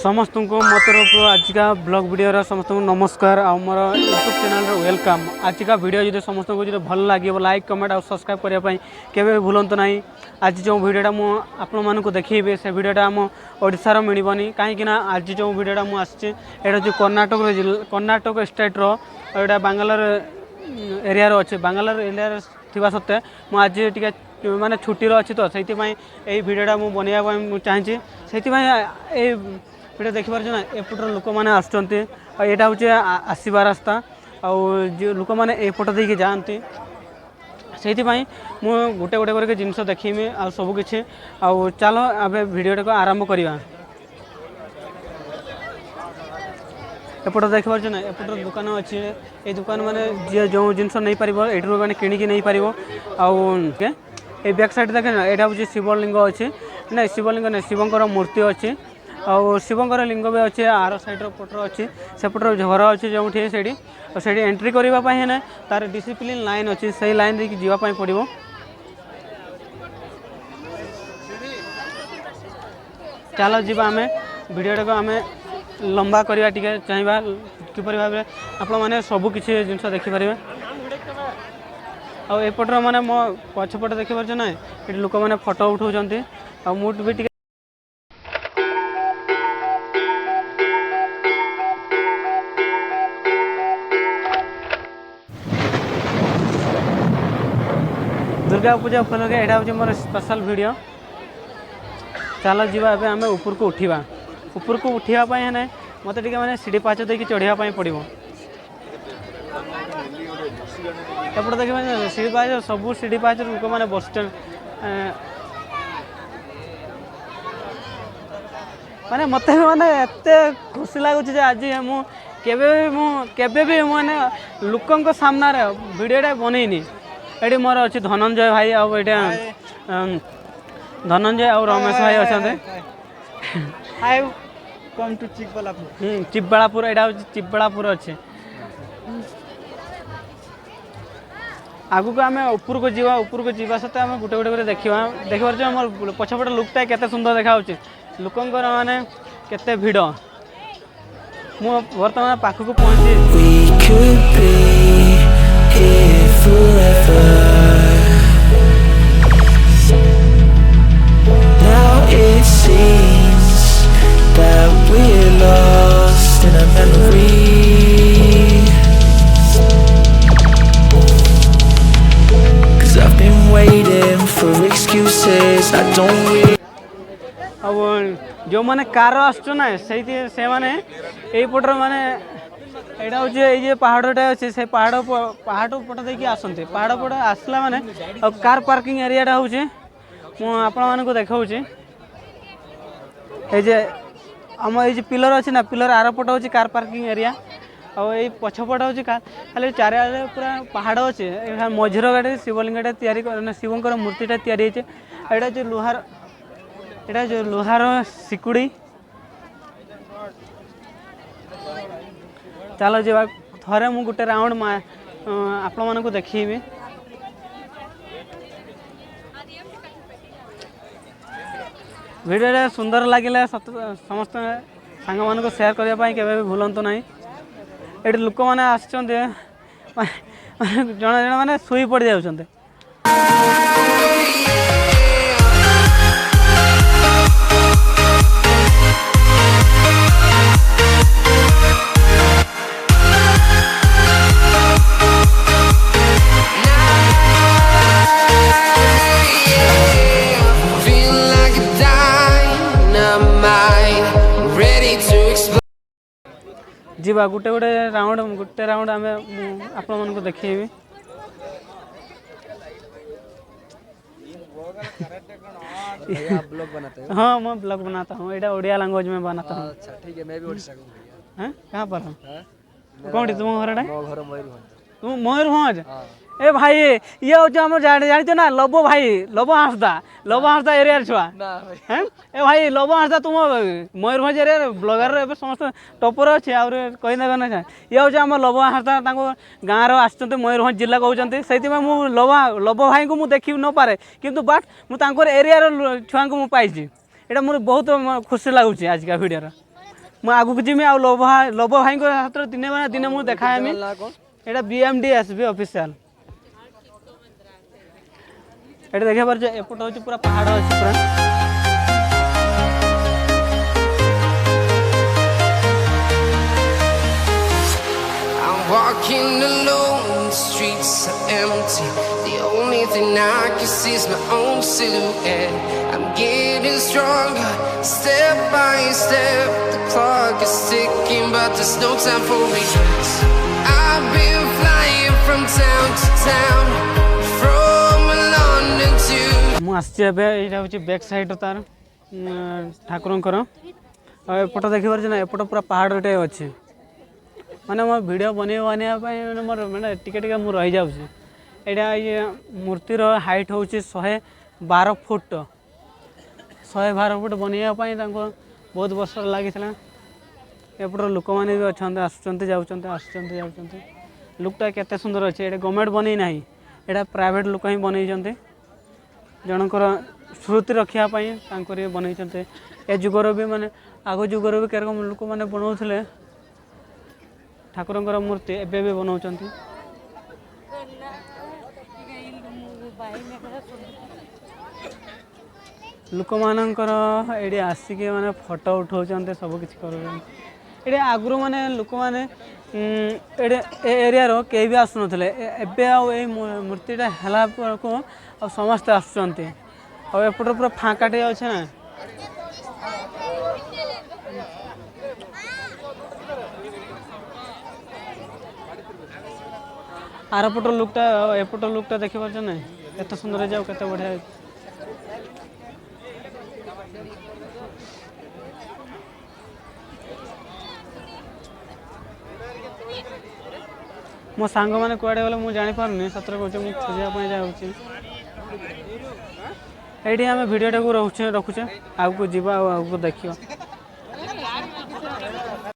समस्त को मो तरफ आज का ब्लॉग वीडियो समस्त को नमस्कार आ मोर यूट्यूब चैनल वेलकम। आज का वीडियो जो समस्त को जो भल लगे लाइक कमेंट और सब्सक्राइब करने केवे भूलत ना। आज जो वीडियोटा मुझे देखिए से वीडियोटा आम ओडार मिलबनी कहीं आज जो वीडियोटा मुझे जो कर्नाटक स्टेट्र यहाँ बांगालोर एरिया अच्छे बांगालोर एरिया थी सत्वे मुझे टी माने छुट्टी अच्छी तो से वीडियोटा मुझे बनवाई चाहिए से वीडियो देखिपार ना एपटर लोक मैंने आसटा हूँ आसवा रास्ता जो लोक मैंने एपट देके जाती से मुझे गोटे गोटे करके जिनस देखीमी आ सबकि चलो आबे वीडियोटा को आरंभ करवा। एपट देखिपार ना एपटर दुकान अच्छी ये दुकान मैंने जी जो जिनस नहीं पार ये मैंने किणिकी नहीं पार ये बैक साइड देखे ना यहाँ हूँ शिवलिंग अच्छे ना शिवलिंग ना शिवंकर मूर्ति अच्छी और शिवंकर लिंग भी अच्छे आर साइड पटर अच्छी सेपटर घर अच्छे जो से एंट्री करने ना तार डिसिप्लिन लाइन अच्छी से लाइन देखिए जीवाई पड़ो। चलो जी आम वीडियोटा को आम लंबा करवा टी चाहिए किपर भाव आपण मैंने सबकि जिन देखिपारे आउटर मैंने मो पछपटे देखिपार ना ये लोक मैंने फोटो उठाऊँ आ मुझे भी दुर्गा पूजा उपलक्षे यहाँ हूँ मोर स्पेशल वीडियो। चलो जी आम ऊपर को उठापी है मत टे मैंने सीढ़ी पाच देकी चढ़ापी पड़ो एपटे देखिए सीढ़ी पाच सब सीढ़ी पाच लोक मैंने बस स्टैंड माने मत माने एत खुशी लगुच आज मुझे माने लोकों सामना वीडियोटा बनईनी ये मोर अच्छी धनंजय भाई आटा धनंजय और रमेश भाई अच्छा चिपबलापुर यहाँ हूँ चिपबलापुर अच्छे आगु को आम ऊपर को जीवा सत्ते आम गोटे गोटे देखा देखिए मोर पछपट लुकटा केते सुंदर देखा लोकंर माने केते भिड़ मु वर्तमान पाखक पहुँची अब जो मैंने कार आसना से माने यहीपटर माने यहाँ हूँ ये पहाड़टा अच्छे से पहाड़ पट देखिए आसते पहाड़ पट आसला माने कार पार्किंग एरियाटा हूँ मुझे देखा ये आम ये पिलर अच्छे ना पिलर आर पट हूँ कार पार्किंग एरिया और ये पछपट हूँ खाली चारिआडे पूरा पहाड़ अच्छे मझीर गाड़ी शिवलिंगटा या शिवंकर मूर्तिटा या जो लुहार यहाँ जो लुहार सिकुड़ी। चलो जी थे मुझे गोटे राउंड आपण मानक देखी वीडियो सुंदर लगे समस्त सांग मान सेयार करने के भूलतु ना। ये लोक मैंने आसते जन जन मैंने शुई पड़ जाते जी गोटे राउंड आम आपण मन को देखेबी हाँ मैं ब्लॉग बनाता हूँ यहाँ उड़िया लैंग्वेज में बनाता हूँ। अच्छा ठीक है मैं भी ओडिशा का हूँ। हैं कहाँ पर हूँ कौन तुम घर मयूरभंज तुम मयूरभंज ए भाई ये हूँ आम जानी ना लबो भाई लबो हांसदा एरिया छुआ हैं ए भाई लबो हांसदा तुम मयूरभंज एरिया ब्लॉगर ए समस्त टपर अच्छे आउर कहीदेवे ना ये हूँ आम लबो हांसदा गाँव आसते मयूरभंज जिला कहते से लबो भाई को मुझे देखी न पारे किंतु बट मुझे एरिया छुआ को पाई यहाँ मुझे बहुत खुशी लगुच आज का वीडियो ମୁଁ ଆଗକୁ ଯିମି ଆଉ ଲବ ଭାଇଙ୍କ ହାତରେ ଦିନେ ମାନେ ଦିନେ ମୁଁ ଦେଖାହେମି। ଏଇଟା BMDSB ଅଫିସିଆଲ। ଏଠି ଦେଖିବା ପାରୁଛ ଏପଟ ହେଉଛି ପୁରା ପାହାଡ଼ ଅଛି ପୁରା। Walking alone, the streets are empty. The only thing I can see is my own silhouette. I'm getting stronger, step by step. The clock is ticking, but there's no time for regrets. I've been flying from town to town, from London to ମୁଁ ଆସିଛି ଏବେ। ଏଇଟା ହେଉଛି back side ତାର ଠାକୁରଙ୍କର। ଆଉ ଏପଟ ଦେଖିପାରୁଛ ନା ଏପଟ ପୁରା ପାହାଡ଼ଟେ ଅଛି। ମାନେ ମୋ ଭିଡ଼ିଓ ବନେଇବା ପାଇଁ ମୋର ମାନେ ଟିକେ ଟିକେ ମୁଁ ରହିଯାଉଛି। ଏଇଟା ଇଏ ମୂର୍ତ୍ତିର ହାଇଟ୍ ହେଉଛି 112 ଫୁଟ। 112 ଫୁଟ ବନେଇବା ପାଇଁ ତାଙ୍କୁ ବହୁତ ବର୍ଷ ଲାଗିଥିଲା। ଏପଟର ଲୋକମାନେ ବି ଅଛନ୍ତି, ଆସୁଛନ୍ତି ଯାଉଛନ୍ତି, ଆସୁଛନ୍ତି ଯାଉଛନ୍ତି। ଲୁକ୍ଟା କେତେ ସୁନ୍ଦର ଅଛି। ଏଇଟା ଗଭର୍ଣ୍ଣମେଣ୍ଟ ବନେଇ ନାହିଁ, ଏଇଟା ପ୍ରାଇଭେଟ୍ ଲୋକ ହିଁ ବନେଇଛନ୍ତି। ଜଣଙ୍କର ସ୍ମୃତି ରଖିବା ପାଇଁ ତାଙ୍କରି ବନେଇଛନ୍ତି। ଏ ଯୁଗର ବି ମାନେ ଆଗ ଯୁଗର ବି କେରକମ ଲୋକମାନେ ବନାଉଥିଲେ ଠାକୁରଙ୍କର ମୂର୍ତ୍ତି, ଏବେ ବି ବନାଉଛନ୍ତି। ଲୋକମାନଙ୍କର ଏଇଠି ଆସିକି ମାନେ ଫଟୋ ଉଠାଉଛନ୍ତି, ସବୁକିଛି କରୁଛନ୍ତି। ଏଇଠି ଆଗରୁ ମାନେ ଲୋକମାନେ ଏଇଠି ଏ ଏରିଆର କେହି ବି ଆସୁନଥିଲେ। ଏବେ ଆଉ ଏଇ ମୂର୍ତ୍ତିଟା ହେଲା ବେଳକୁ ଆଉ ସମସ୍ତେ ଆସୁଛନ୍ତି। ଆଉ ଏପଟେ ପୁରା ଫାଙ୍କାଟେ ଅଛି ନା। ଆରପଟ ଲୁକ୍ଟା ଏପଟ ଲୁକ୍ଟା ଦେଖିପାରୁଛ ନା କେତେ ସୁନ୍ଦର ହେଇଛି ଆଉ କେତେ ବଢ଼ିଆ ହେଇଛି। ମୋ ସାଙ୍ଗମାନେ କୁଆଡ଼େ ଗଲେ ମୁଁ ଜାଣିପାରୁନି, ସତରେ କହୁଛି ମୁଁ ଖୋଜିବା ପାଇଁ ଯାଉଛି। ଏଇଠି ଆମେ ଭିଡ଼ିଓଟାକୁ ରଖୁଛେ, ଆଗକୁ ଯିବା ଆଉ ଆଗକୁ ଦେଖିବା।